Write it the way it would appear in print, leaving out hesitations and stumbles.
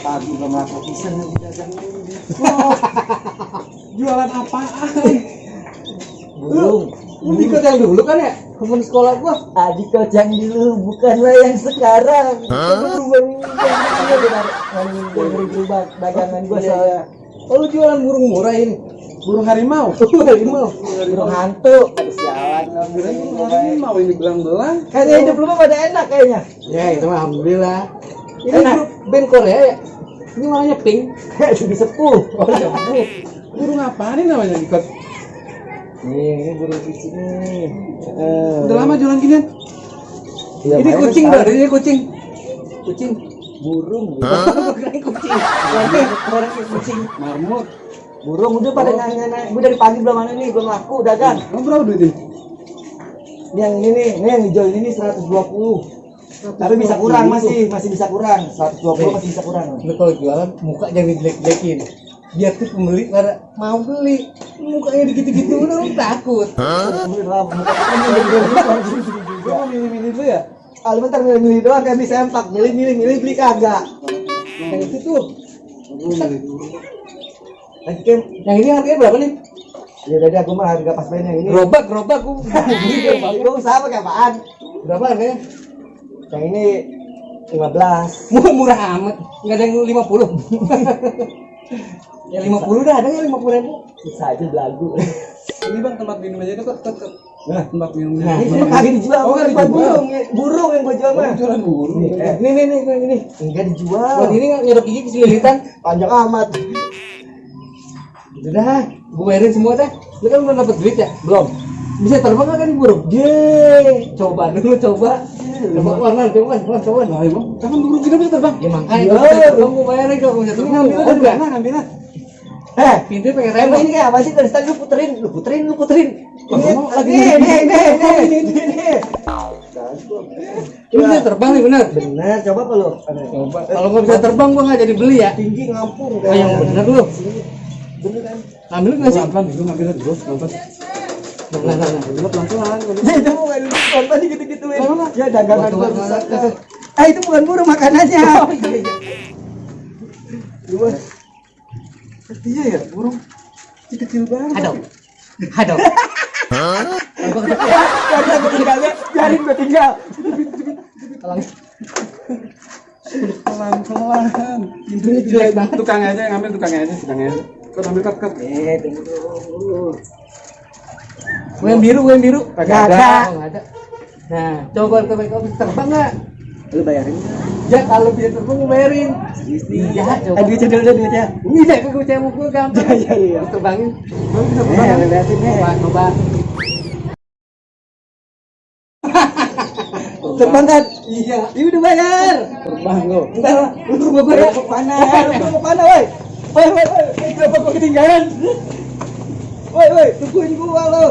pagi belum laku pisan nih dagang ini. Jualan apaan? Burung. Lu di kocang dulu kan ya? Temen sekolah gua. Adi kocang dulu, bukanlah yang sekarang. Baru berubah dagangan gua soalnya. Oh, lu jualan burung murah ini? Burung harimau? Harimau. Burung hantu. Sialan lo. Burung harimau ini belang-belang. Kayaknya hidup lu mah pada enak kayaknya. Ya, itu mah alhamdulillah. Ini Enak. grup band Korea ya? Ini warnanya pink. Jadi sepuh. Oh, sepuh. Burung apa nih namanya ikut? Ini burung kucing nih. Udah lama jualan ginian? Ya, Ini makanya kucing sekarang berarti ini kucing. Kucing. burung. Ini kucing. Lagi Orang kucing. marmut. Burung udah pada nanya-nanya. Gue dari pagi belum mana nih, belum laku dagang. Kamu berapa duit ini? Ini yang ini nih, yang hijau ini 120. Tapi bisa kurang masih bisa kurang. 120 masih bisa kurang. Lu kalau jualan muka jangan dijelek-jelekin. Biar tuh pembeli pada mau beli. Mukanya gitu-gitu udah lu takut. Gua mau milih-milih dulu ya. Kalau bentar milih doang kayak bisa empak, milih beli kagak. Yang itu tuh. Lagi kan, Yang ini harganya berapa nih? ya udah aku mah harga pas main yang ini. Gerobak gua. Gue usaha pakai apaan? Berapa harganya? Yang ini 15. Murah amat. Enggak ada yang 50. Ya 50 dah, ada nggak 50.000? Bisa aja belagu. Ini bang tempat minum aja kok. Nah, Tempat minumnya. ini cuma kagak dijual. Oh, nggak bukan dijual. burung yang gue jual mah. Jualan burung. Ini enggak dijual. Buat ini nggak nyerok gigi keselilitan. Panjang amat. Udah dah, gue bayarin semua dah. Lu kan belum dapet duit ya? Belum. Bisa terbang nggak kan burung? Ye. Coba dulu, coba. Coba warna, coba. Nah, bang, kan burung kita bisa terbang. Ya makanya Ya. kalau bisa terbang gue bayarin kalau bisa terbang. Enggak. Ngambilnya. Pintu pakai Emang remote. ini kayak apa sih dari tadi lu puterin. Ngomong lagi Ini. Ini bisa terbang nih bener. Bener, coba apa lu? Coba. Kalau nggak bisa terbang gue nggak jadi beli ya. Tinggi ngampung. Ah, yang bener lu. Bener kan? Ambil nggak sih? Pelan-pelan dulu ngambilnya dulu, pelan-pelan. Nah. Dulu pelan-pelan. Ya itu bukan burung tadi gitu-gituin. Ya dagangan gua Waktu- rusak. Itu bukan burung makanannya. Gua. Iya ya, burung kecil banget. Aduh. Karena gua tinggalnya, jaring gua tinggal. Pelan-pelan. Pintunya jelek banget. Tukangnya aja yang ngambil, tukangnya aja. Kau ambil cut. Tunggu dulu. Gue yang biru. Nggak ada. Oh, nggak ada. Nah, coba kau bisa terbang nggak? Lu bayarin. Ya kalau bisa terbang gue bayarin. Iya, coba. Duitnya dulu duitnya. Bisa ke gue cewek gue gampang. Iya. Terus terbangin. Lu bisa terbang. Liatin nih. Coba. Terbang kan? Iya. Ini udah bayar. Terbang lo. Entar lu rumah gua ya. Mau mana, woi? Woi. Kenapa gua ketinggalan? Woi, tungguin gua lo.